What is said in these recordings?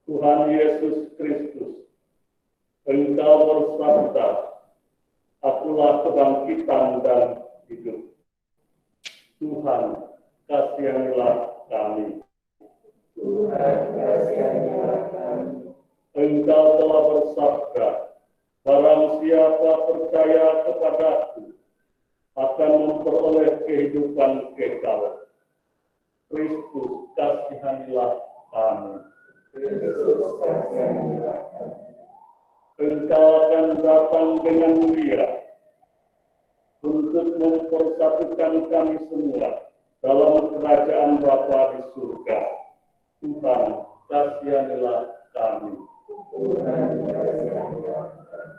Tuhan Yesus Kristus, Engkau bersabda, akulah kebangkitan dan hidup. Tuhan, kasihanilah kami. Tuhan, kasihanilah kami. Engkau telah bersabda, barang siapa percaya kepadaku akan memperoleh kehidupan kekal. Kristus, kasihanilah kami. Kristus, kasihanilah kami. Engkau akan datang dengan mulia untuk mempersatukan kami semua dalam kerajaan Bapa di surga. Tuhan, kasihanilah kami. Tuhan kasihanilah kami.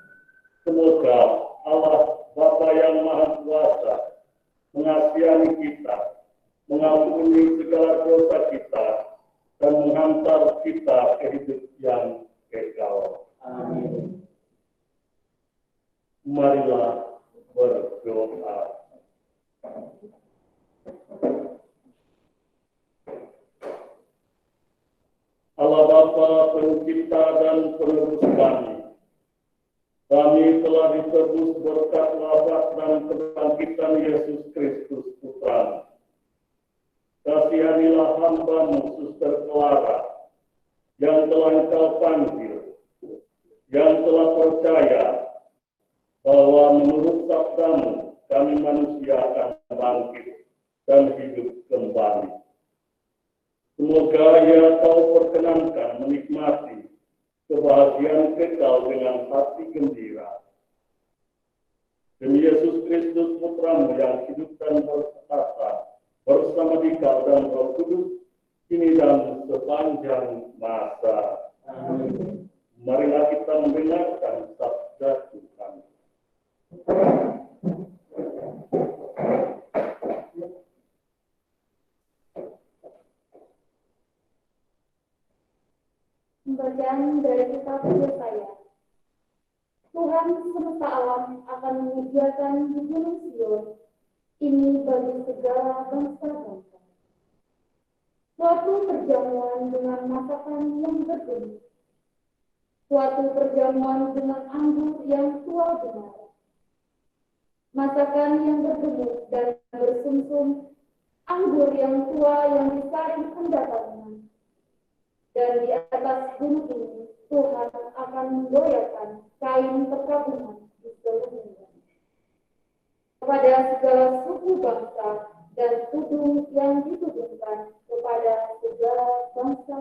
Semoga Allah Bapa yang Maha Kuasa mengasihani kita, mengampuni segala dosa kita, dan menghantar kita ke hidup yang kekal. Amin. Marilah berdoa. Allah Bapa pencipta dan penerus kami telah ditebus berkat wafat dan kebangkitan Yesus Kristus Putra. Kasihanilah hamba-Mu Suster Clara yang telah Engkau panggil, yang telah percaya bahwa menurut sabda-Mu kami manusia akan bangkit dan hidup kembali. Semoga ia Kau perkenankan menikmati kebahagiaan kekal dengan hati gembira. Demi Yesus Kristus Putra-Mu yang hidup dan berkuasa bersama Dikau dan Roh Kudus, kini dan sepanjang masa. Amin. Marilah kita mendengarkan sabda Tuhan. Pembacaan dari kitab Yesaya. Tuhan semesta alam akan menyediakan di Gunung Sion ini bagi segala bangsa-bangsa. Suatu perjamuan dengan masakan yang berguna. Suatu perjamuan dengan anggur yang tua benar. Masakan yang bergemuk dan bersumsum, anggur yang tua yang disaring endapannya. Dan di atas gunung ini Tuhan akan menggoyahkan kain perkabungan di seluruh dunia. Kepada segala suku bangsa dan tudung yang ditudungkan kepada segala bangsa.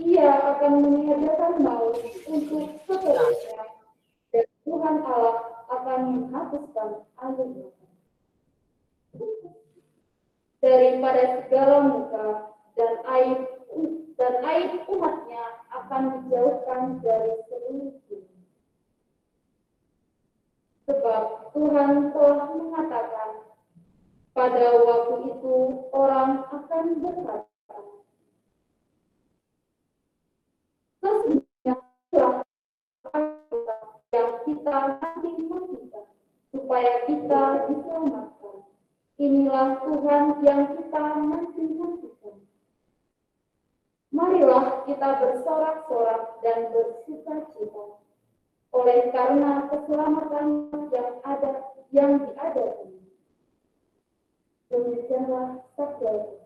Ia akan meniadakan maut untuk seterusnya, dan Tuhan Allah akan menghapuskan air mata daripada segala muka, dan aib umatnya akan dijauhkan dari seluruh dunia. Sebab Tuhan telah mengatakan, pada waktu itu orang akan berkata, sesungguhnya telah yang kita nanti-nantikan, supaya kita diselamatkan. Inilah Tuhan yang kita nanti-nantikan. Marilah kita bersorak-sorak dan bersuka-cita oleh karena keselamatan yang diadakan. Demikianlah sabda.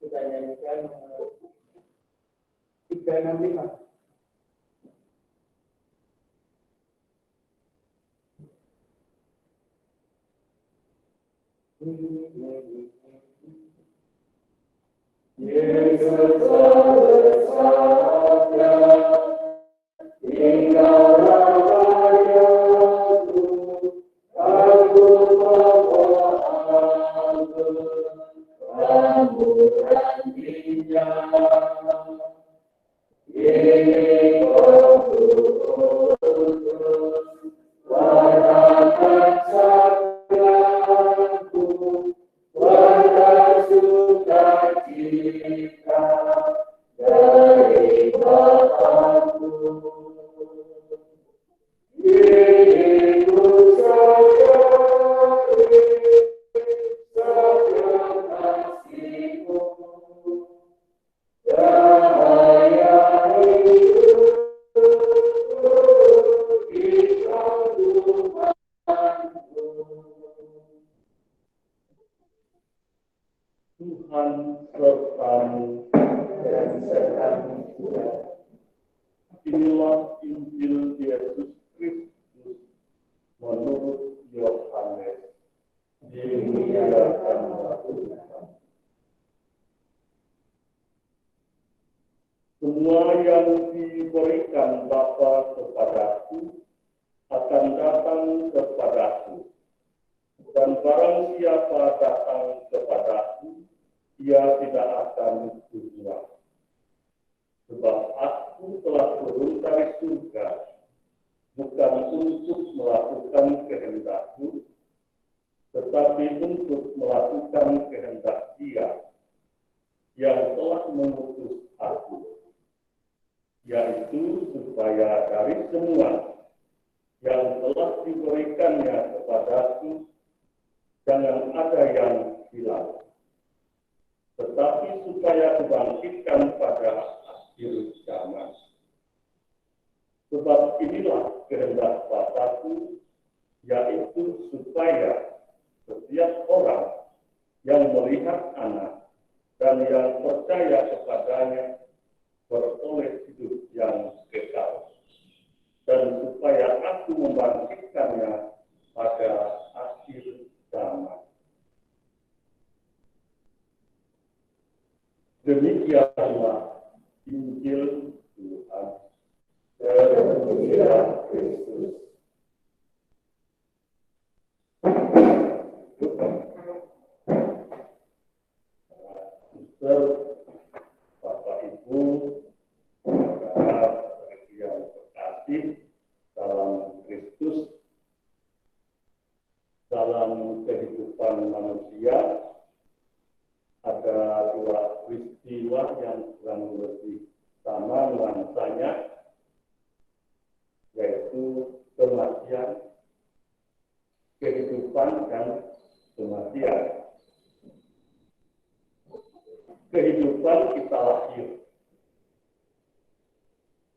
Kita nyanyikan 365. Yesus bersabda, tinggallah bayaku, aku bawa aku, kamu nantinya. Ini aku utus, warahkan sabdaku, warah sukacita dari Bapa-Ku. Ini ku sadari, sabda kasih-Mu, cahaya hidup Inilah Injil Yesus Kristus menurut Yohanes. Dimuliakanlah Tuhan. Semua yang diberikan Bapa kepadaku akan datang kepadaku, dan barang siapa datang kepadaku, ia tidak akan dibuang. Sebab aku telah turun dari surga, bukan untuk melakukan kehendakku, tetapi untuk melakukan kehendak Dia yang telah mengutus aku, yaitu supaya dari semua yang telah diberikannya kepadaku, jangan ada yang hilang, tetapi supaya dibangkitkan pada akhir zaman. Sebab inilah kehendak Bapa-Ku, yaitu supaya setiap orang yang melihat Anak dan yang percaya kepadanya beroleh hidup yang kekal, dan supaya Aku membangkitkannya pada akhir zaman. Demikianlah Injil Tuhan. Terpujilah Kristus. Suster, Bapak Ibu, saudara yang terkasih dalam Kristus, dalam kehidupan manusia ada dua peristiwa yang kurang lebih sama nuansanya, yaitu kematian, kehidupan, dan kematian. Kehidupan kita lahir.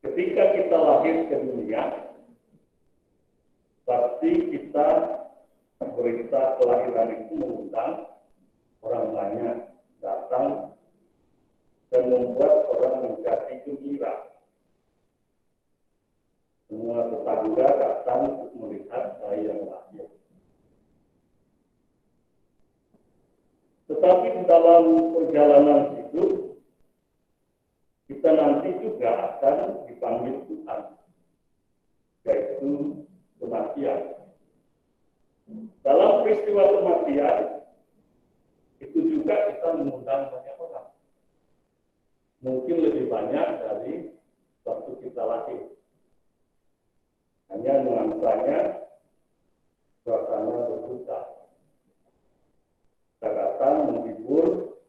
Ketika kita lahir ke dunia, pasti kita berita kelahiran itu mengundang orang banyak datang dan membuat orang menjadi gembira. Semua tetangga datang untuk melihat bayi yang lahir. Tetapi di dalam perjalanan hidup, kita nanti juga akan dipanggil Tuhan, yaitu kematian. Dalam peristiwa kematian, itu juga kita mengundang banyak orang. Mungkin lebih banyak dari waktu kita lahir. Hanya nuansanya suasana berduka. Kita datang menghibur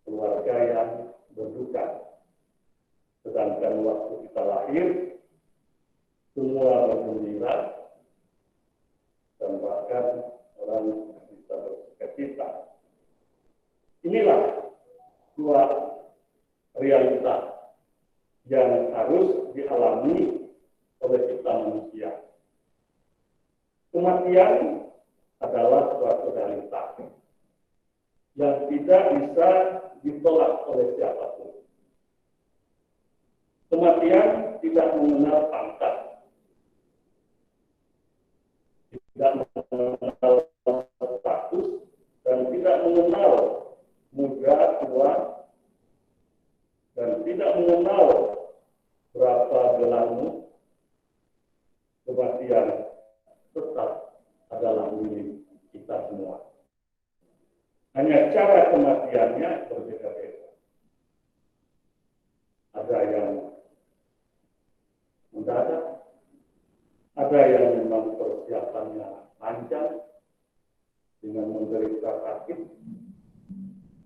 keluarga yang berduka. Sedangkan waktu kita lahir, semua bergembira dan bahkan orang bisa bersuka-cita. Inilah dua realitas yang harus dialami oleh kita manusia. Kematian adalah suatu realitas yang tidak bisa ditolak oleh siapapun. Kematian tidak mengenal pangkat, tidak mengenal status, dan tidak mengenal muda, tua, dan tidak mengenal berapa gelangmu. Kematian tetap adalah milik kita semua. Hanya cara kematiannya berbeda-beda. Ada yang mendadak, ada yang memang persiapannya panjang dengan menderita sakit,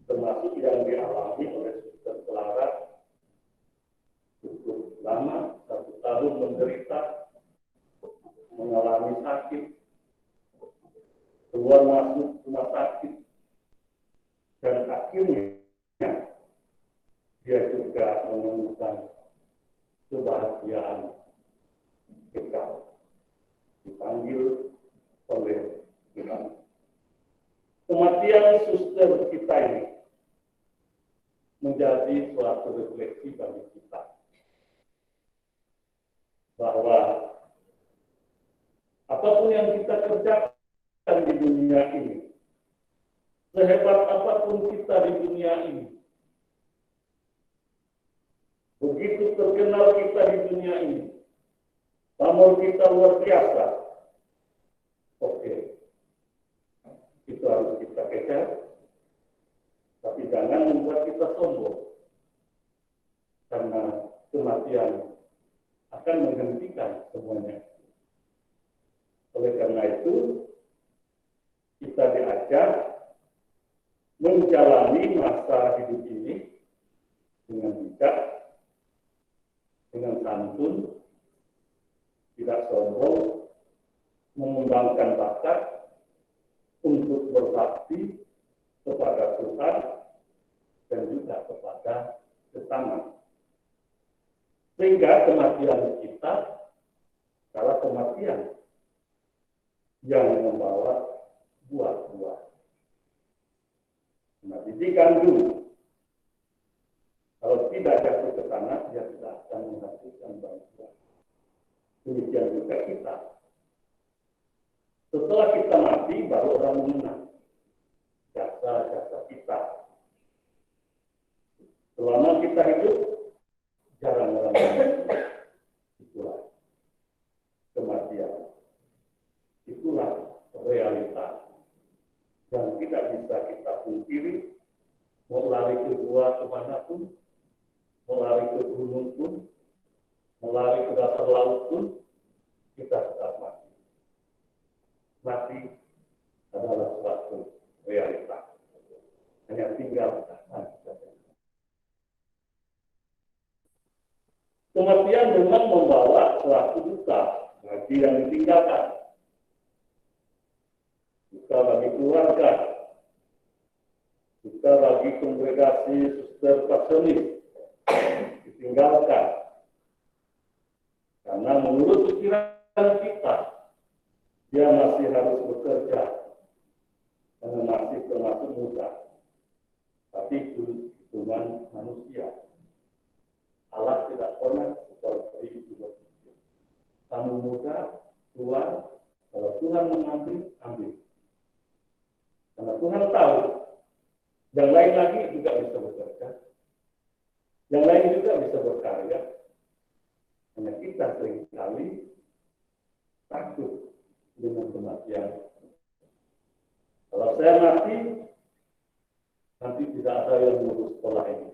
termasuk yang dialami oleh Suster Clara cukup lama, 1 tahun menderita, mengalami sakit, keluar masuk rumah sakit, dan akhirnya dia juga menemukan kebahagiaan kekal, dipanggil oleh Tuhan. Kematian suster kita ini menjadi suatu refleksi bagi kita bahwa apapun yang kita kerjakan di dunia ini, sehebat apapun kita di dunia ini, begitu terkenal kita di dunia ini, pamor kita luar biasa, oke, itu harus kita kejar, tapi jangan membuat kita sombong, karena kematian akan menghentikan semuanya. Oleh karena itu, kita diajak menjalani masa hidup ini dengan bijak, dengan santun, tidak sombong, mengembangkan bakat untuk berbakti kepada Tuhan dan juga kepada sesama. Sehingga kematian kita adalah kematian yang membawa buah-buah. Nah, biji gandum kalau tidak jatuh ke tanah, dia tidak akan menghasilkan buah. Demikian juga kita. Setelah kita mati, baru orang mengenang jasa-jasa kita. Selama kita hidup, jarang orang mengenang. Itulah kematian. Itulah realita yang tidak bisa kita pungkiri. Mau lari ke gua kemanapun, mau lari ke gunung pun, mau lari ke dasar laut pun, kita tetap mati. Mati adalah suatu realita. Hanya tinggal mati saja. Kematian memang membawa suatu duka bagi yang ditinggalkan. Duka bagi keluarga, duka bagi kongregasi suster pasionis ditinggalkan. Karena menurut pikiran kita, dia masih harus bekerja karena masih termasuk muda. Tapi itu hitungan manusia. Allah tidak pernah seperti itu berpikir. Kamu muda, tua, kalau Tuhan mengambil, ambil. Karena Tuhan tahu, yang lain lagi juga bisa bekerja, yang lain juga bisa berkarya. Hanya kita seringkali takut dengan kematian. Kalau saya mati, nanti tidak ada yang mengurus sekolah ini.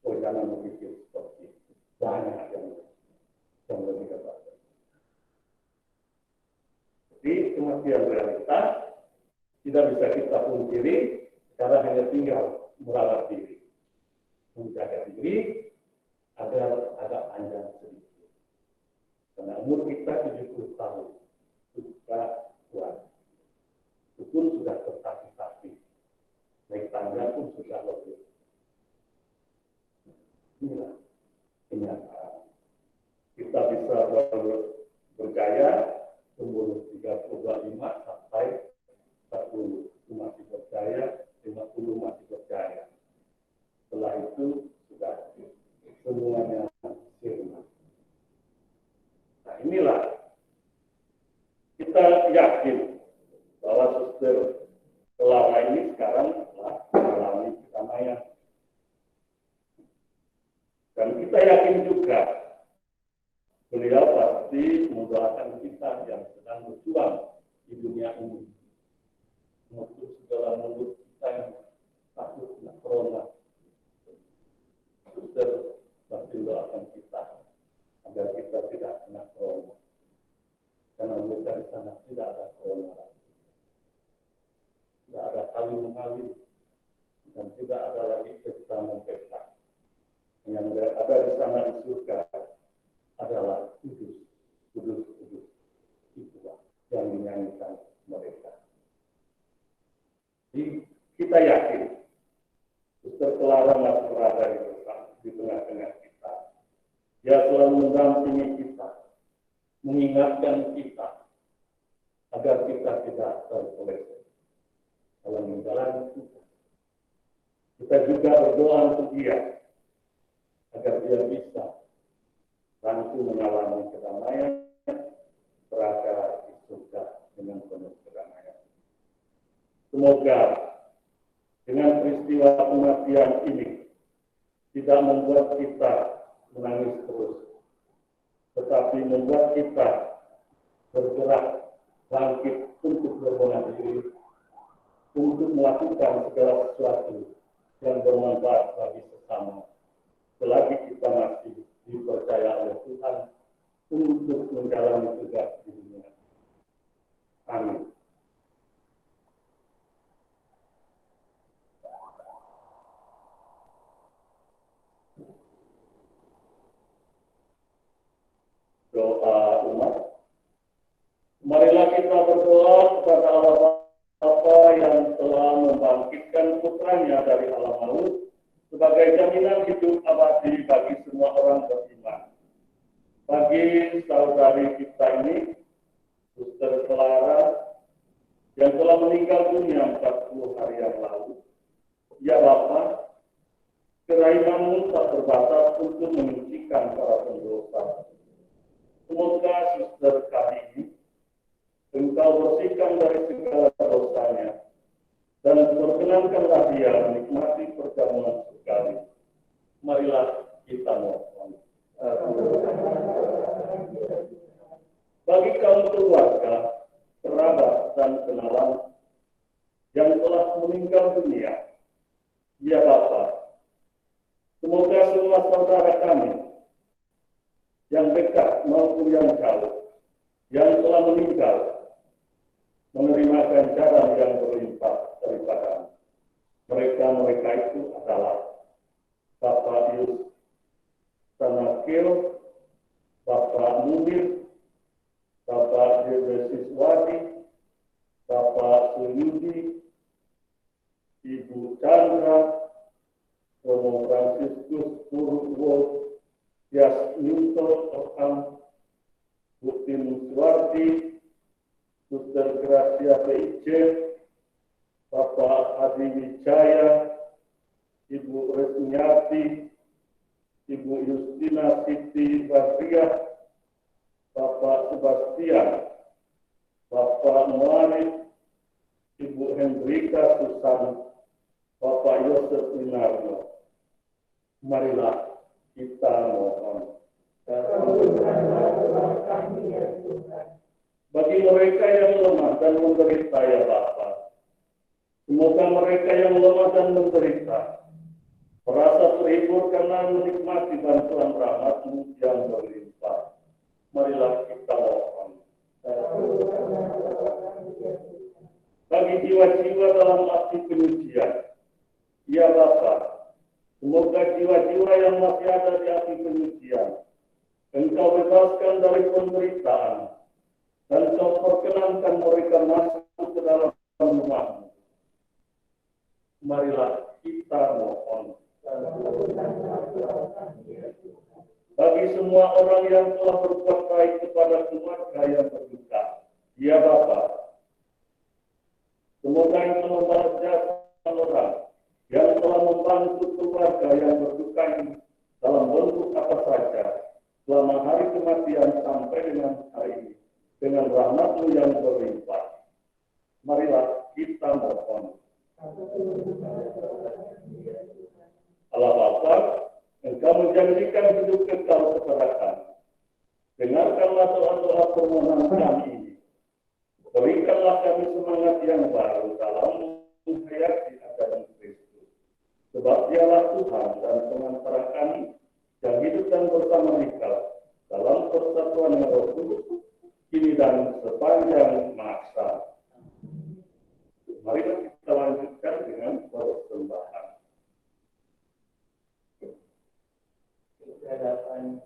Oh, jangan berpikir seperti itu. Banyak yang lebih hebat. Jadi kematian realita tidak bisa kita pungkiri, karena hanya tinggal merawat diri, menjaga diri agar agak panjang sedikit. Karena umur kita 70 tahun, sudah kuat. Itu pun sudah tertatih-tatih. Naik tangga pun sudah lebih. Inilah kenyataan. Kita bisa berjaya umur 35 sampai 40 masih berjaya, 50 masih berjaya. Setelah itu sudah semuanya sirna. Nah, inilah kita yakin bahwa suster selama ini sekarang telah mengalami kedamaian. Dan kita yakin juga beliau pasti mendoakan kita yang sedang berjuang di dunia ini. Untuk segala mulut kita yang takut kena corona. Suster pasti mendoakan kita agar kita tidak kena corona. Karena mereka di sana tidak ada corona lagi. Tidak ada kali mengalir dan tidak ada lagi pesta mempesta. Yang ada di sana di surga adalah kudus, kudus, kudus. Itulah yang dinyanyikan mereka. Jadi kita yakin Suster Clara masih berada di tengah-tengah kita. Dia selalu mendampingi kita, mengingatkan kita agar kita tidak terpeleset dalam menjalani kita. Kita juga berdoa untuk dia agar dia bisa langsung mengalami kedamaian berada di surga dengan penuh kedamaian. Semoga dengan peristiwa kematian ini tidak membuat kita menangis terus, tetapi membuat kita bergerak bangkit untuk berbenah diri, untuk melakukan segala sesuatu yang bermanfaat bagi sesama, selagi kita masih dipercaya oleh Tuhan untuk menjalani tugas di dunia. Amin. Doa umat. Marilah kita berdoa kepada Allah Bapa yang telah membangkitkan putranya dari alam maut sebagai jaminan hidup abadi bagi semua orang beriman. Bagi saudari kita ini, Suster Clara, yang telah meninggal dunia 40 hari yang lalu. Ya Bapa, kerahimanmu tak terbatas untuk menyucikan para pendosa. Semoga Suster kali ini Engkau bersihkan dari segala dosanya dan perkenankanlah dia menikmati perjamuan surgawi. Marilah kita mohon. Bagi kaum keluarga, kerabat dan kenalan yang telah meninggal dunia, ya Bapa, semoga semua saudara kami yang dekat maupun yang jauh, yang telah meninggal, menerima ganjaran yang berlimpah daripada mereka itu adalah Bapak Yus Sanakil, Bapak Munir, Bapak Siswadi, Bapak Suyudi, Ibu Chandra, Romo Franciscus Purwo, Yas Newton Okam, Bukti Muswardi, Suster Gracia PIC, Bapak Adi Wijaya, Ibu Resmiati, Ibu Justina Siti Basriah, Bapak Sebastian, Bapak Muarif, Ibu Hendrika Susan, Bapak Yosef Winarno. Marilah kita mohon. Bagi mereka yang lemah dan menderita, ya Bapa, semoga mereka yang lemah dan menderita merasa terhibur karena menikmati bantuan rahmat-Mu yang berlimpah. Marilah kita mohon. Bagi jiwa-jiwa dalam aksi penyucian, ya Bapa, semoga jiwa-jiwa yang masih ada di api penyucian Engkau bebaskan dari penderitaan dan Engkau perkenankan mereka masuk ke dalam rumah-Mu. Marilah kita mohon. Bagi semua orang yang telah berbuat baik kepada keluarga yang berduka, ya Bapa, semoga Engkau membalas jasa orang yang telah membantu keluarga yang berduka ini dalam bentuk apa saja selama hari kematian sampai dengan hari ini, dengan rahmat-Mu yang berlimpah. Marilah kita mohon. Allah Bapa, Engkau menjanjikan hidup kekal kepada kami. Dengarkanlah doa-doa permohonan kami ini. Berikanlah kami semangat yang baru dalam menghayati ajaran Kristus. Sebab Dialah Tuhan dan pengantara kami yang hidup dan bersama Engkau dalam persatuan yang Roh Kudus, kini dan sepanjang masa. Mari kita lanjutkan dengan persembahan. Hadapan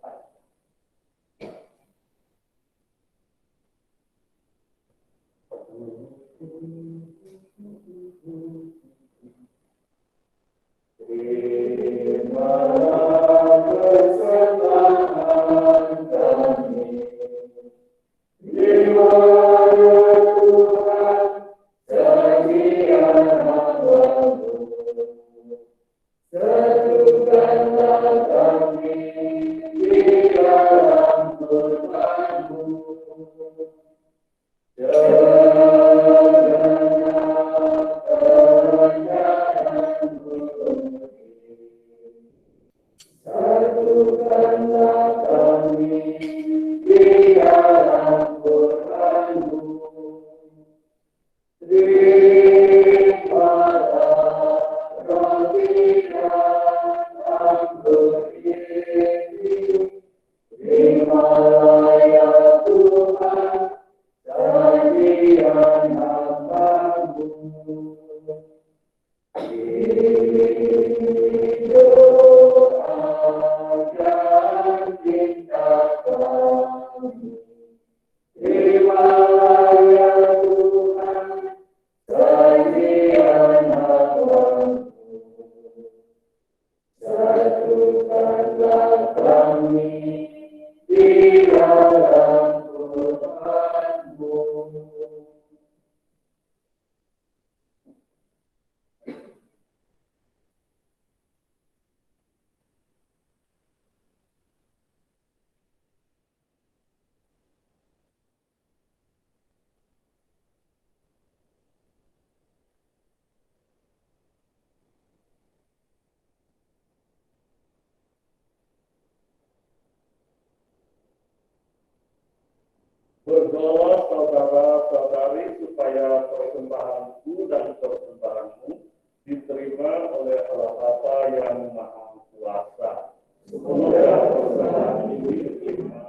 Berdoa saudara-saudari supaya persembahanku dan persembahanmu diterima oleh Allah Bapa yang Maha Kuasa. Semoga persembahan ini diterima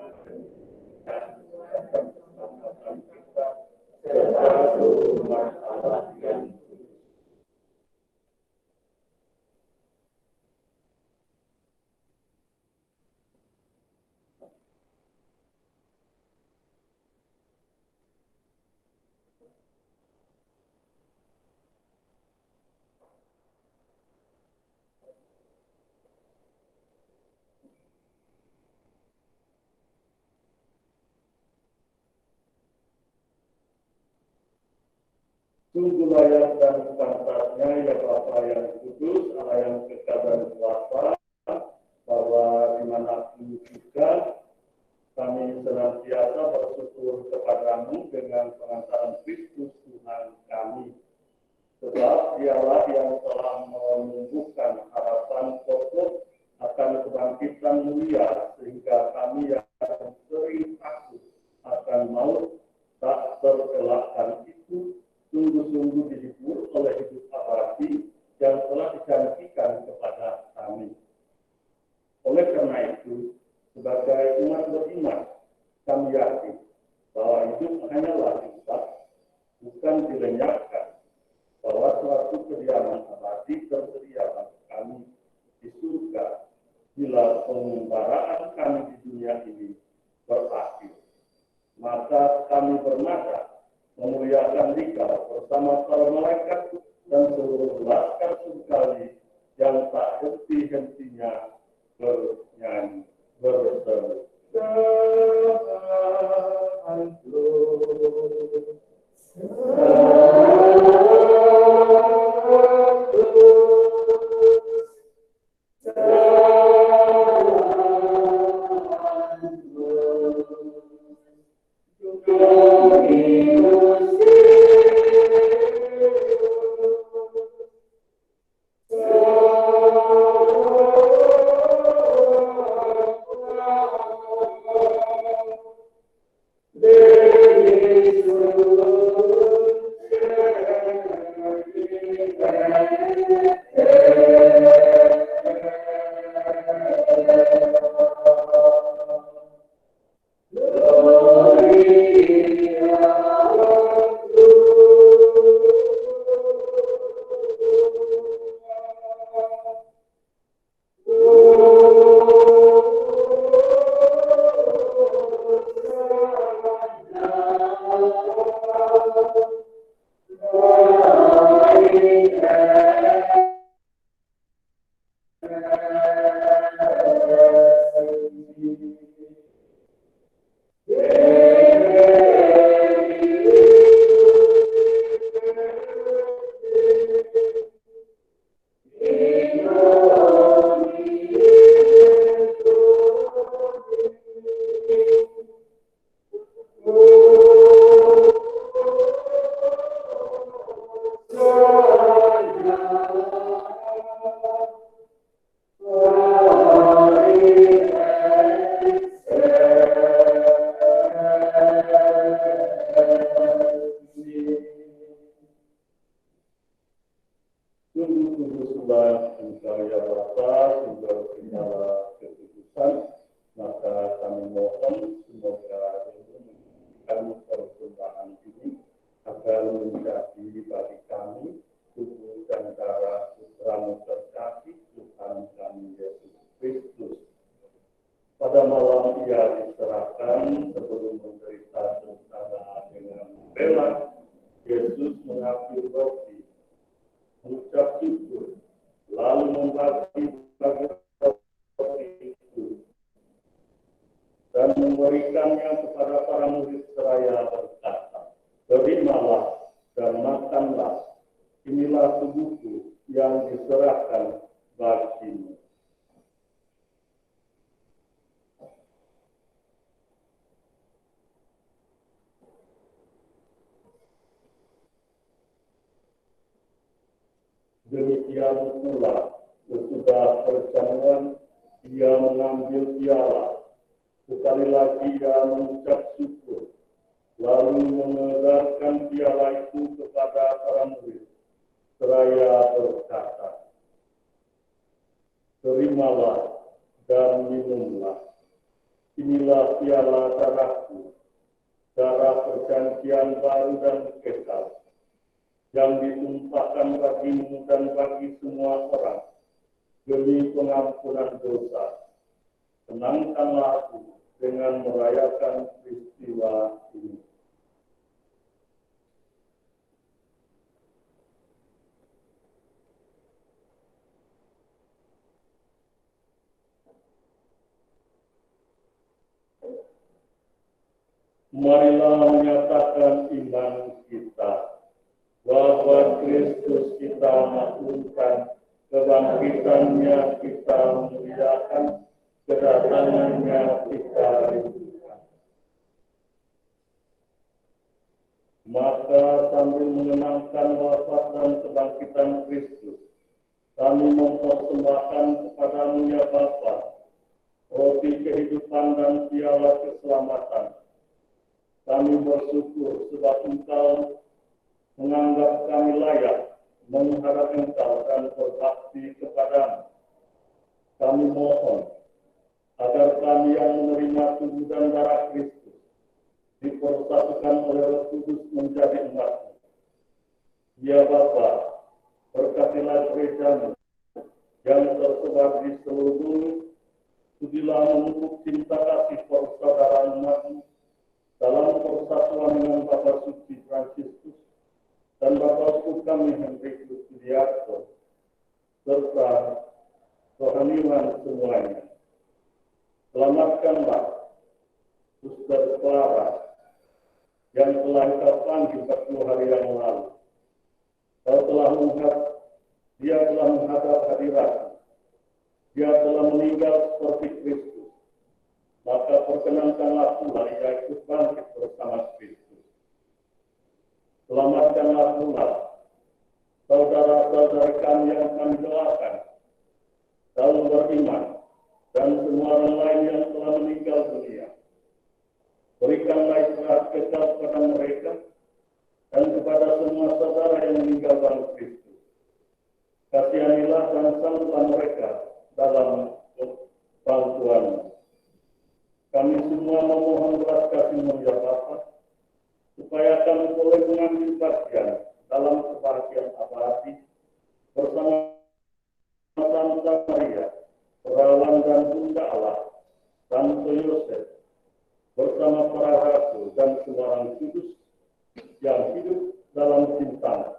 dan keselamatan kita serta seluruh umat Allah yang sungguh layak dan pantasnya ya Bapa yang kudus, Allah yang kekal dan kuasa, bahwa dimanapun juga kami senantiasa bersyukur kepadamu dengan pengantaran Kristus Tuhan kami. Sebab dialah yang telah menumbuhkan harapan pokok akan kebangkitan mulia, sehingga kami yang sering takut akan maut tak terelakkan itu sungguh-sungguh dihibur oleh hidup abadi yang telah dijanjikan kepada kami. Oleh karena itu, sebagai umat beriman, kami yakin bahwa hidup hanyalah hisab, bukan dilenyapkan, bahwa suatu kediaman abadi tersedia bagi kami di surga bila pengumbaraan kami di dunia ini berakhir. Maka kami bermata memuliakan Dikau bersama para malaikat dan seluruh laskar surgawi yang tak henti-hentinya bernyanyi berseru. Pada malam ia diserahkan sebelum menderita sengsara dengan rela. Yesus mengambil roti, mengucap syukur, lalu membagi roti itu dan memberikannya kepada para murid seraya berkata, "Terimalah dan makanlah, inilah tubuhku yang diserahkan bagimu." Demikian pula sesudah perjamuan ia mengambil piala. Sekali lagi ia mengucap syukur, lalu mengedarkan piala itu kepada para murid seraya berkata, "Terimalah dan minumlah, inilah piala darahku, darah perjanjian baru dan kekal, yang ditumpahkan bagimu dan bagi semua orang demi pengampunan dosa. Senangkanlah aku dengan merayakan peristiwa ini." Marilah menyatakan iman kita bahwa Kristus kita maklumkan, kebangkitannya kita memuliakan, kedatangannya kita rindukan. Maka sambil mengenangkan wafat dan kebangkitan Kristus, kami mempersembahkan kepadamu ya Bapa, roti kehidupan dan piala keselamatan. Kami bersyukur sebab Engkau menganggap kami layak menghadap Engkau dan berbakti kepadamu. Kami mohon agar kami yang menerima tubuh dan darah Kristus dipersatukan oleh Roh Kudus menjadi umat-Mu. Ya Bapa, berkatilah gereja-Mu yang tersebar di seluruh bumi. Sudilah memupuk cinta kasih persaudaraan umat-Mu dalam persatuan dengan Bapa Suci Fransiskus dan Bapa Uskup kami Henrikus Sudiarto, serta rohaniwan semuanya. Selamatkanlah Suster Clara yang telah Engkau panggil 40 hari yang lalu. Dia telah menghadap hadirat. Dia telah meninggal seperti Kristus. Maka perkenankanlah pula ia ikut bangkit bersama Kristus. Selamatkanlah pula saudara-saudara kami yang kami doakan dalam beriman dan semua orang lain yang telah meninggal dunia. Berikanlah istirahat kekal kepada mereka dan kepada semua saudara yang meninggal dalam Kristus. Kasihanilah dan sambutlah mereka dalam bantuan. Kami semua memohon belas kasih-Mu ya Bapa, supaya kami boleh mengambil bagian dalam kebahagiaan abadi bersama Santa Maria, Perawan dan Bunda Allah, Santo Yosef, bersama para rasul dan semua orang kudus yang hidup dalam cinta.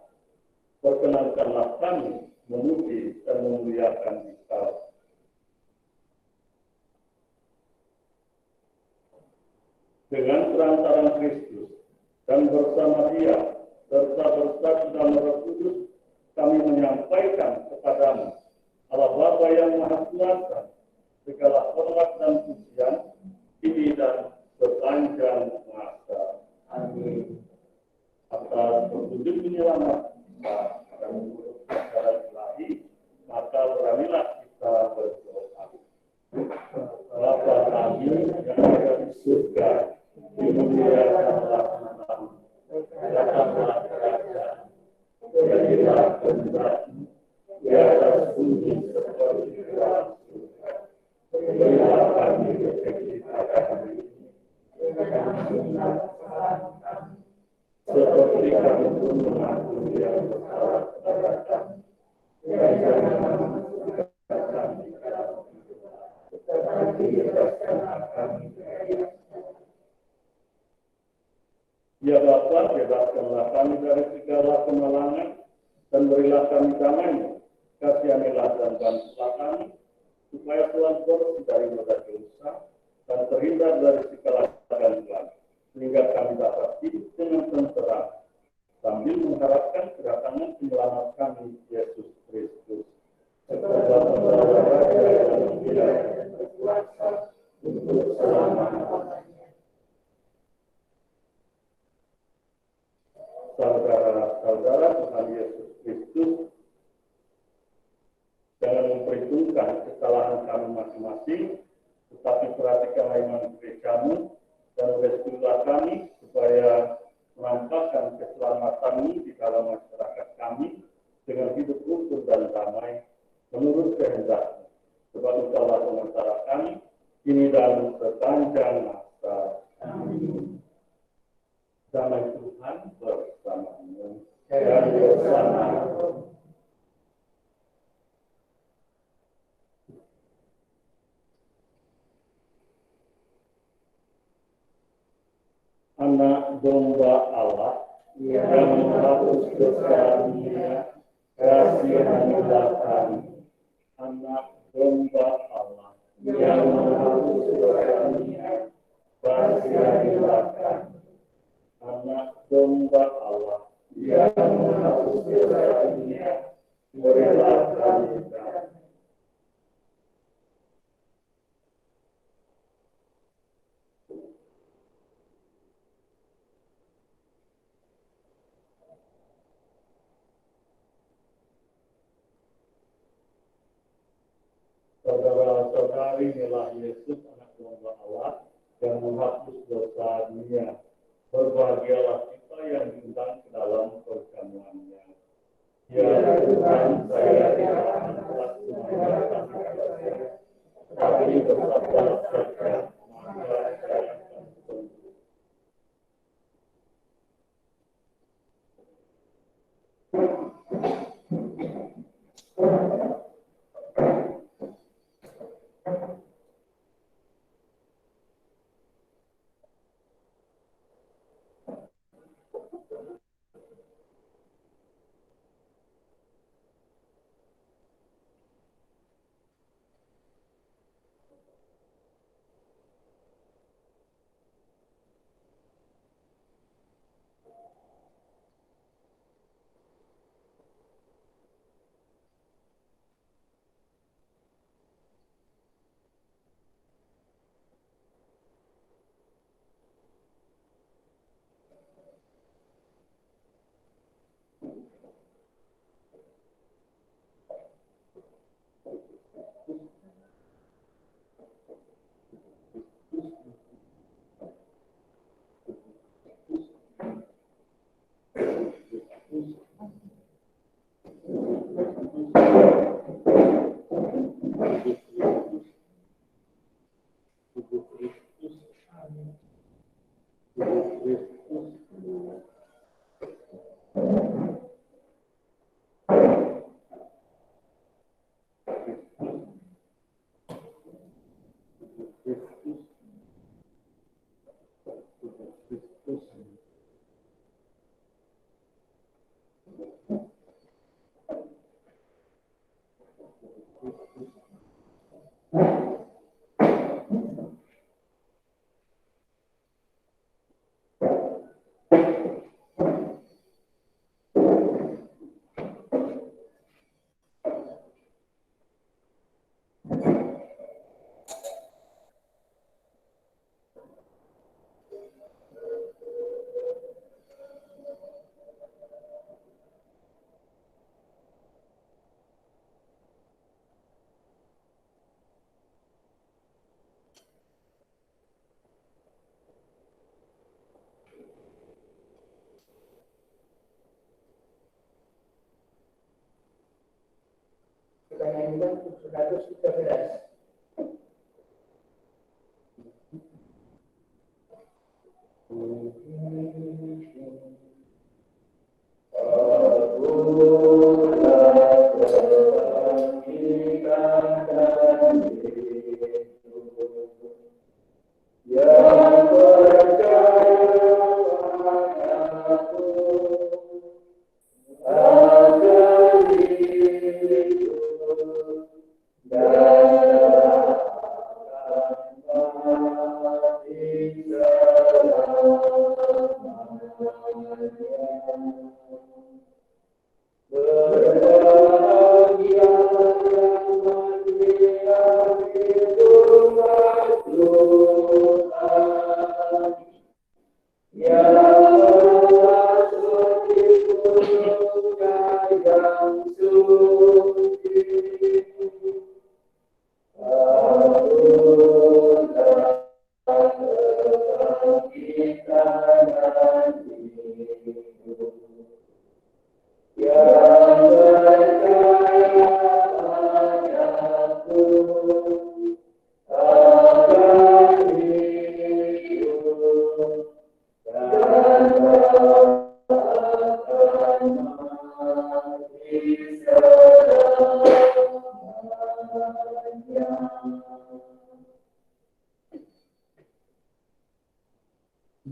Perkenankanlah kami memuji dan memuliakan Engkau. Dengan perantaraan Kristus dan bersama Dia serta bersatu dalam Roh Kudus, kami menyampaikan kepadamu, Allah Bapa yang Maha Kuasa, segala hormat dan pujian kini dan sepanjang masa. Amin. Atas petunjuk penyelamat kita dan secara ilahi, maka beranilah kita berdoa. Bapa kami yang ada di surga, dimuliakanlah namamu, datanglah kerajaan, jadilah kehendak-Mu di atas bumi seperti di dalam surga. Berilah kami rezeki kita hari ini, dan ampunilah kesalahan kami, seperti kami pun mengampuni yang bersalah kepada kami. Dan jangan memasukkan kami ke dalam kegelapan, bebaskanlah kami dari Ya Bapa, bebaskanlah kami dari segala kemalangan dan berilah kami damai-Mu. Kasihanilah dan bantulah kami, supaya Tuhan bersih dari noda dosa dan terhindar dari segala gangguan, sehingga kami dapat hidup dengan tentera sambil mengharapkan kedatangan penyelamat kami, Yesus Kristus. Setelah Raja yang mulia dan berkuasa untuk selama-lamanya. Saudara-saudara Tuhan Yesus Kristus, jangan memperhitungkan kesalahan kami masing-masing, tetapi perhatikanlah iman gereja-Mu dan restulah kami supaya menampakkan keselamatan-Mu di dalam masyarakat kami dengan hidup rukun dan damai menurut kehendak-Mu. Sebab Engkaulah pengantar kami kini dan sepanjang masa. Amin. Damai Tuhan bersama-Mu dan bersama-Mu. Anak domba Allah yang menghapus dosa dunia, kasihanilah kami. Anak domba Allah yang menghapus dosa dunia, kasihanilah kami. Anak domba Allah yang menghapus dosa dunia, berilah kami damai. Saudara-saudari, inilah Yesus, anak domba Allah yang menghapus dosa dunia. Berbahagialah kita yang diundang ke dalam perjamuannya. Ya Tuhan, saya tidak akan melakukan kepada saya, tapi bersabdalah saja, maka saya akan sembuh. Kita nyanyikan 713.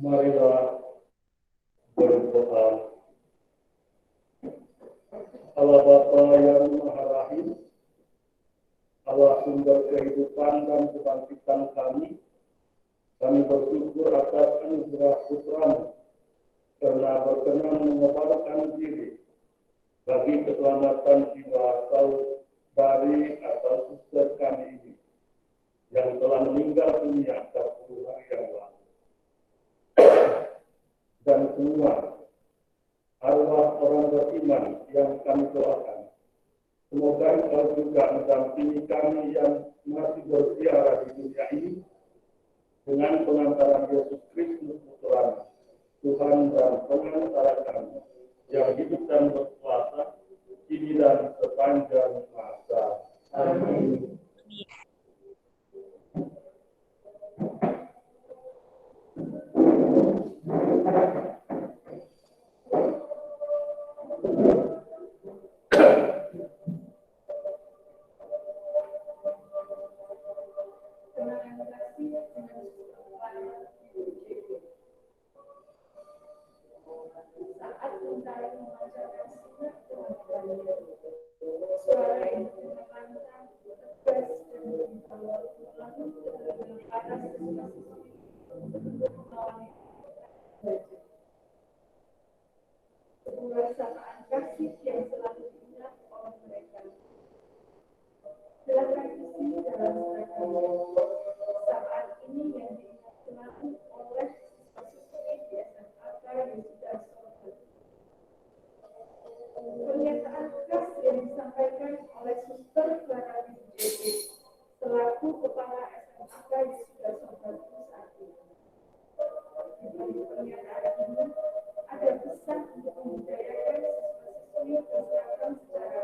Marilah berdoa. Allah Bapa yang Maha Rahim, Allah sumber kehidupan dan kebangkitan kami bersyukur atas anugerah Putra-Mu karena berkenan mengobarkan diri bagi keselamatan jiwa saudari atau suster kami ini yang telah meninggal dunia 40 hari yang lalu. Dan semua arwah orang beriman yang kami doakan, semoga Engkau juga mendampingi kami yang masih berziarah di dunia ini dengan pengantaran Yesus Kristus Putra Tuhan dan pengantara kami yang hidup dan berkuasa kini dan sepanjang masa. Amin. Saat mencari memancarkan sinar suara yang menenangkan, tegas dan membawa lalu ke arah sebuah sapaan kasih yang selalu diingat oleh mereka. Silakan isi dalam seragam. Saat ini yang diingat selalu oleh siswa-siswi di SMK yang sudah selesai. Pernyataan khas yang disampaikan oleh Suster Clara BJB selaku Kepala SMK yang sudah selesai saat ini. Di balik pernyataan ini ada pesan untuk membudayakan siswa-siswi berseragam secara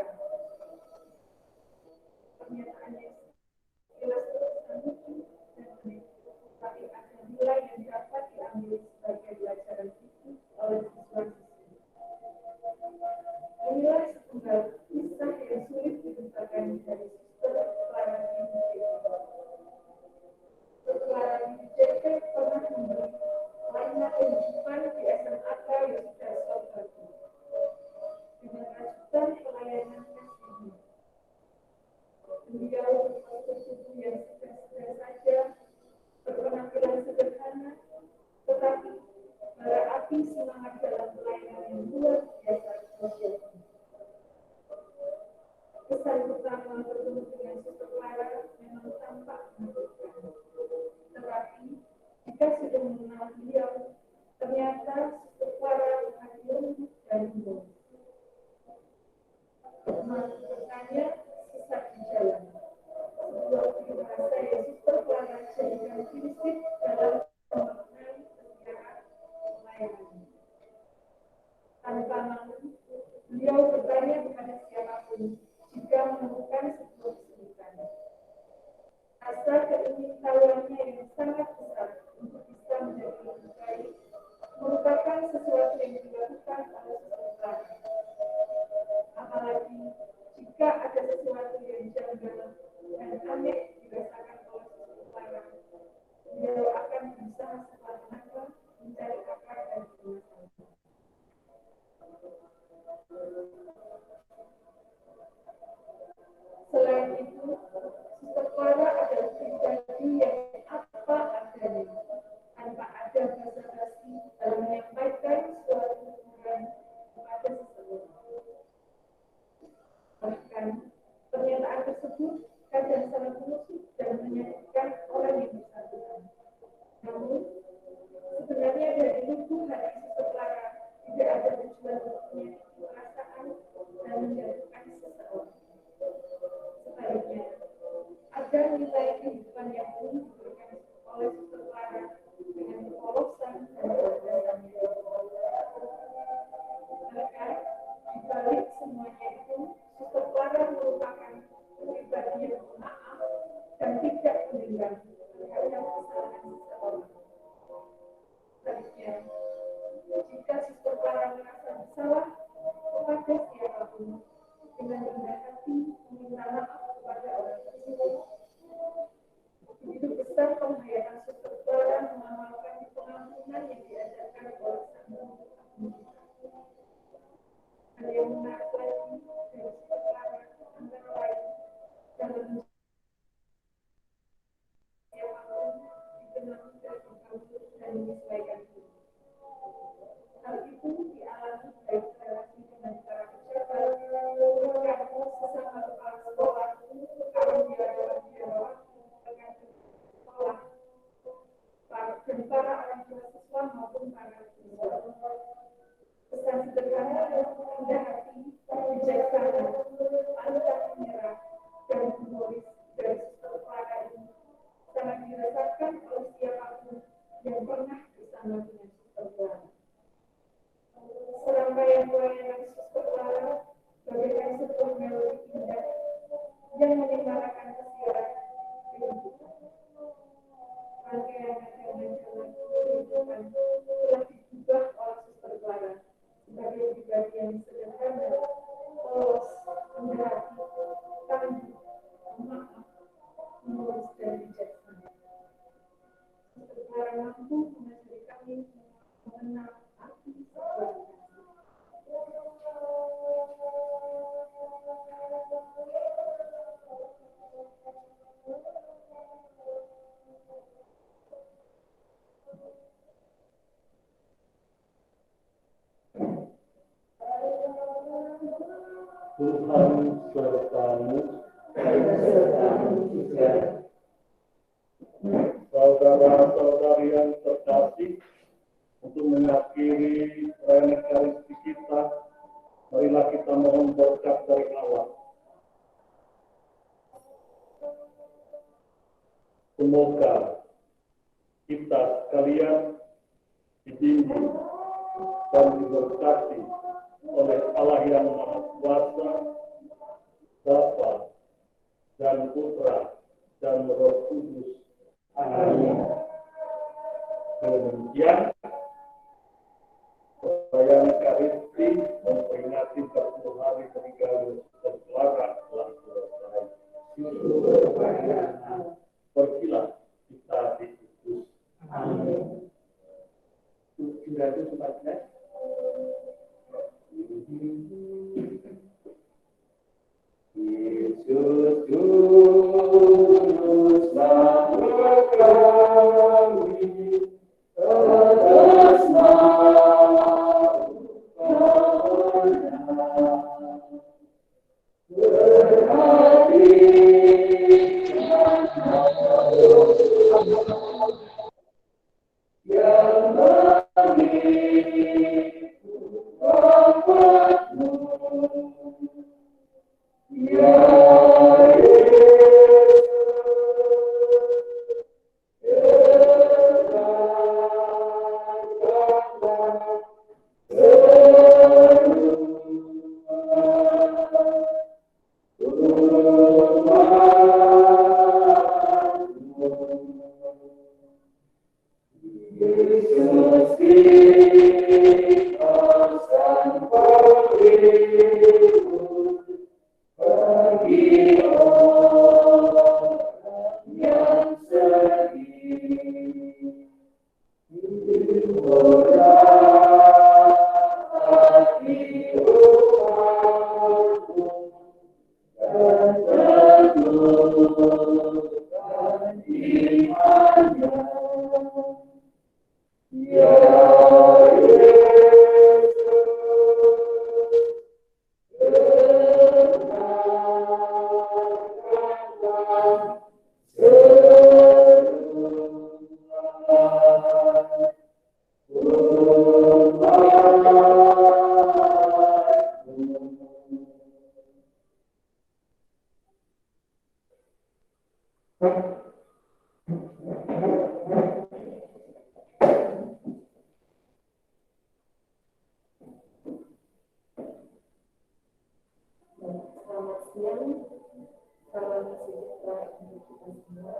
pernyataannya jelas terus dan unik, tapi ada nilai yang dapat diambil sebagai pelajaran itu oleh siswa-siswi. Inilah setunggal kisah yang sulit dilupakan dari Suster Clara BJB. Suster Clara BJB pernah memberi pelayanan kehidupan di SMK Yesudas Sorbatu dengan ajudan pelayanan kasih. Beliau bertubuh yang sederhana saja, berpenampilan sederhana, tetapi bara api semangat dalam pelayanan yang luar biasa terjadi. Kesan pertama bertemu dengan Suster Clara memang tampak menakutkan. Tetapi jika sudah mengenal beliau, ternyata Suster Clara hadir dan hidup. Masuk bertanya sesat di jalan. Sebuah bahasa yang Suster Clara jadikan prinsip dalam pemenuhan kesejahteraan pelayanan. Tanpa malu, beliau bertanya kepada siapapun jika menemukan sebuah kesulitan. Rasa keingintahuannya yang sangat besar untuk bisa menjadi lebih baik merupakan sesuatu yang dilakukan oleh Suster Clara. Apalagi jika ada sesuatu yang janggal dan aneh dirasakan oleh Suster Clara, beliau akan berusaha sekuat-tenaga mencari akar dan permasalahan. Selain itu, Suster Clara adalah pribadi yang seseorang. Sebaliknya, jika suster Clara merasa bersalah kepada siapapun, dengan rendah hati meminta maaf kepada orang tersebut. Begitu besar penghayatan suster Clara mengamalkan pengampunan yang diajarkan oleh Sang Guru. Ada yang menarik lagi dari suster Clara antara lain dalam siapapun dikenal dari pengkampus dan menyesuaikan diri. Hal itu dialami baik relasi dengan para pejabat, rekan sesama kepala sekolah, kawan biarawan, rekan sekolah, dan para orang tua siswa maupun para siswa. Pesan sederhana, rendah hati, bijaksana, pantang menyerah, dan humoris dari suster Clara ini sangat dirasakan oleh siapapun yang pernah bersama dengan suster Clara. Serangkaian pelayanan suster Clara bagaikan sebuah melodi indah yang menyemarakan kesiaran kehidupan. Rangkaian jalan kehidupan telah diubah oleh suster Clara sebagai pribadi yang sederhana, polos, rendah hati, tangguh, pemaaf, humoris dan bijaksana. Suster Clara mampu mengajari kami mengenal arti sebuah kasih. Tuhan sertamu juga. Saudara-saudari yang terkasih, untuk mengakhiri perayaan Ekaristi kita, marilah kita mohon berkat dari Allah. Semoga kita sekalian dibimbing dan diberkati oleh Allah yang Maha Kuasa, Bapa dan Putra dan Roh Kudus. Amin. Demikian perayaan Ekaristi memperingati 40 hari peninggalan Suster Clara telah selesai. Pergilah kita diutus. Amin. 714. Yesus Tuluslah kami atas nama berhati yang Selamat siang, salam sejahtera untuk kita semua.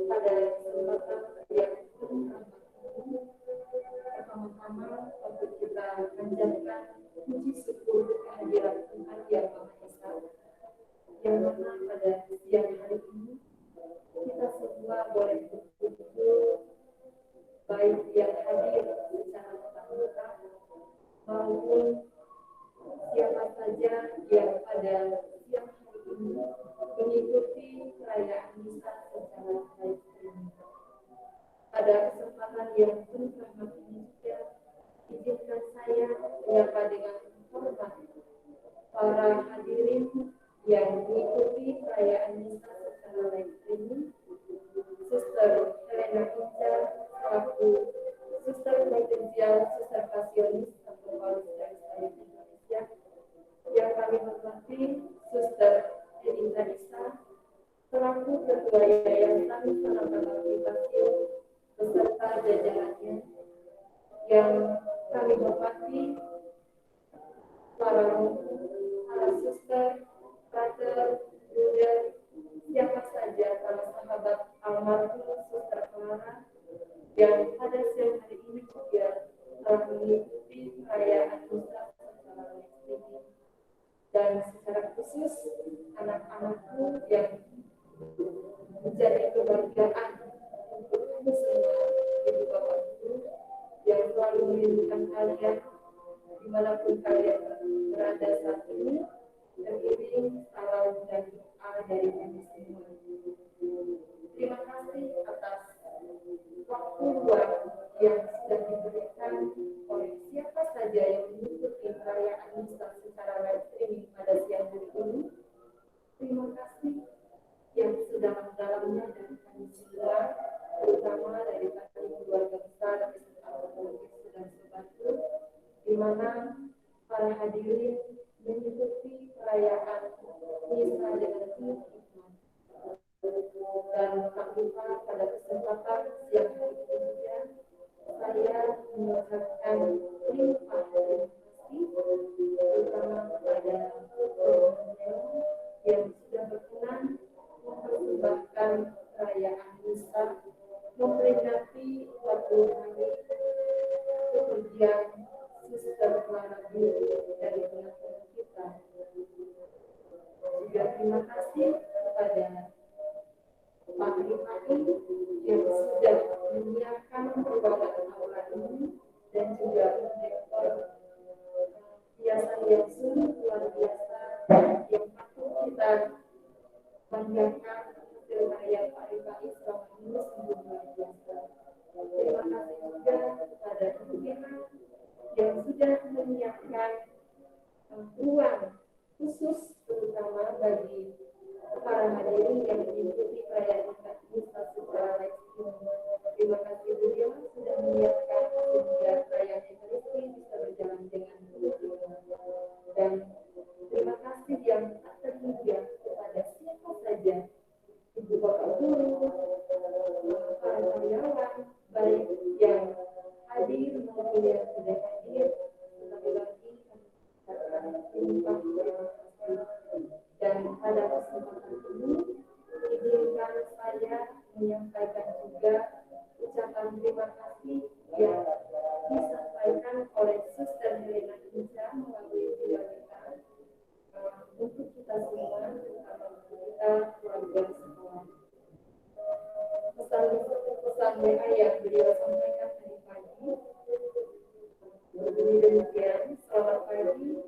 pada kesempatan yang penuh pertama-tama untuk kita panjatkan puji syukur kehadiran Tuhan Yang Maha Esa, yang mana pada siang hari ini kita semua boleh berkumpul, baik yang hadir secara tatap muka maupun siapa saja yang pada siang hari ini mengikuti perayaan misa secara live streaming. Pada kesempatan yang penuh rahmat ini juga, izinkan saya menyapa dengan hormat para hadirin yang mengikuti perayaan misa secara live streaming. Suster Helena Inca selaku Suster Provinsial Suster Pasionis Kabupaten Saya Indonesia, yang kami hormati Suster Edinta Isa selaku Ketua Yayasan Penambang Bakti Pasio beserta jajarannya, yang kami hormati para suster, pater, bruder, siapa saja para sahabat almarhum Suster Clara yang pada siang hari ini juga telah mengikuti perayaan misa secara live streaming, dan secara khusus anak-anakku yang menjadi kebahagiaan untuk kami semua, ibu bapak guru yang selalu melindungi kalian dimanapun kalian berada saat ini, teriring salam dan doa dari kami semua. Terima kasih atas waktu luang yang sudah diberikan oleh siapa saja yang mengikuti perayaan misa secara live streaming pada siang hari ini. Terima kasih yang sedalam-dalamnya dari kami semua, terutama dari kami keluarga besar SMK Katolik Sedang Sebatu, di mana para hadirin mengikuti perayaan misa dengan penuh hikmat. Dan tak lupa pada kesempatan siang hari ini juga saya mengucapkan limpah terima kasih terutama kepada Romo yang sudah berkenan mempersembahkan perayaan misa memperingati 40 hari kepergian Suster Clara dari tengah-tengah kita. Juga terima kasih kepada Pak Rifai yang sudah menyiapkan ruangan aula ini, dan juga rektor biasa yang sungguh luar biasa yang patut kita banggakan. Hasil karya Pak Rifai selama ini sungguh luar biasa. Terima kasih juga kepada Ibu Gina yang sudah menyiapkan ruang khusus terutama bagi para hadirin yang mengikuti perayaan misa secara live streaming. Terima kasih beliau sudah menyiapkan sehingga perayaan Ekaristi bisa berjalan dengan mulus. Dan terima kasih yang tak terhingga kepada siapa saja, ibu bapak guru, para karyawan, baik yang hadir maupun yang tidak hadir. Sekali lagi limpah terima kasih. Dan pada kesempatan ini izinkan saya menyampaikan juga ucapan terima kasih yang disampaikan oleh Suster Helena Inca melalui video kita untuk kita semua, terutama untuk kita keluarga sekolah. Pesan WA yang beliau sampaikan tadi pagi berbunyi demikian: selamat pagi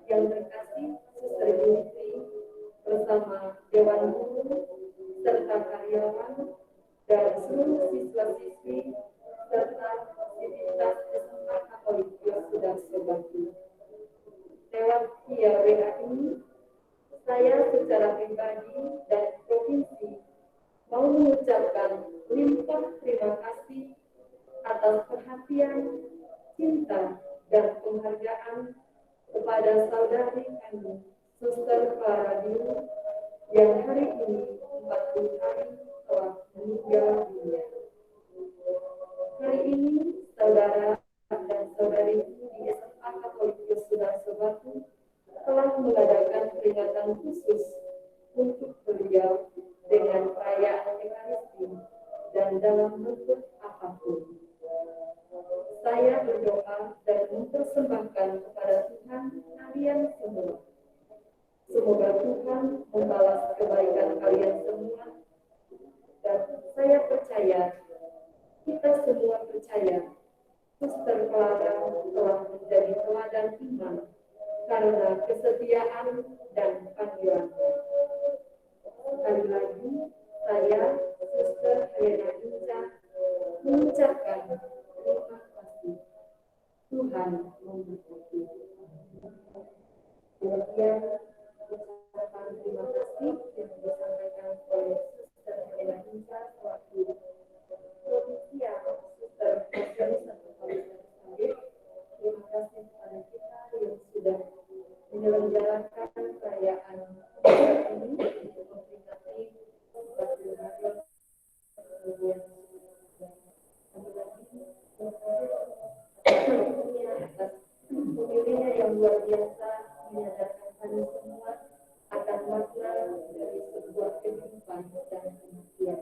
yang terkasih Suster Dimitri bersama Dewan Guru serta karyawan dan seluruh siswa-siswi serta sivitas SMK Katolik Sedang Sebatu. Lewat via WA ini, saya secara pribadi dan provinsi mau mengucapkan limpah terima kasih atas perhatian, cinta, dan penghargaan kepada saudari kami, Suster Clara yang hari ini 40 hari telah meninggal dunia. Hari ini, saudara dan saudari di SMK Katolik Sedang Sebatu telah mengadakan peringatan khusus untuk beliau dengan perayaan Ekaristi dalam bentuk apapun. Saya berdoa dan mempersembahkan kepada Tuhan kalian semua. Semoga Tuhan membalas kebaikan kalian semua. Dan saya percaya, kita semua percaya, Suster Clara telah menjadi teladan iman karena kesetiaan dan panggilan. Sekali lagi, saya, Suster Helena Inca, mengucapkan terima kasih. Tuhan memberkati. Demikian ucapan terima kasih yang disampaikan oleh Suster Helena Inca selaku Provinsia Suster Organisasi Katolik. Terima kasih kepada kita yang sudah menyelenggarakan perayaan ini untuk memperingati 40 hari kemudian. Atas pemilihnya yang luar biasa menyadarkan kami semua akan makna dari sebuah kehidupan dan kematian.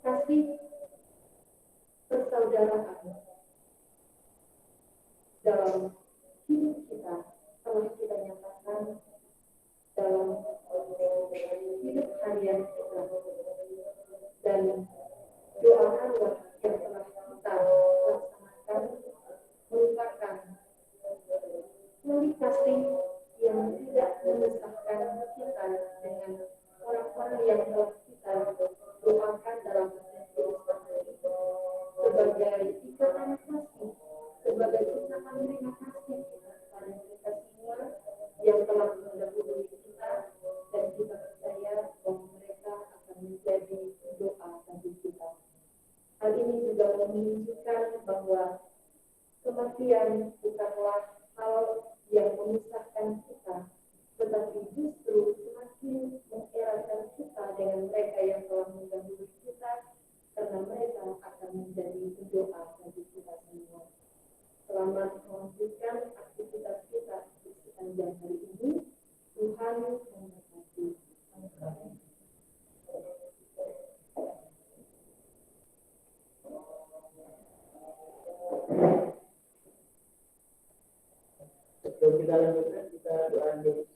Kasih persaudaraan dalam hidup kita telah kita nyatakan dalam hidup harian kita, dan doa Allah yang telah kita laksanakan merupakan kasih yang tidak memisahkan kita dengan orang-orang yang telah kita doakan dalam sebagai ikatan kasih, sebagai ucapan terima kasih kepada kita semua yang telah mendahului kita, dan kita percaya bahwa mereka akan menjadi doa bagi kita. Hal ini juga menunjukkan bahwa kematian bukanlah hal yang memisahkan kita, tetapi justru semakin mengeratkan kita dengan mereka yang telah mendahului kita, karena mereka akan menjadi doa bagi kita semua. Selamat melanjutkan aktivitas kita di sepanjang hari ini. Tuhan memberkati. Sebelum kita lanjutkan, kita doa dulu.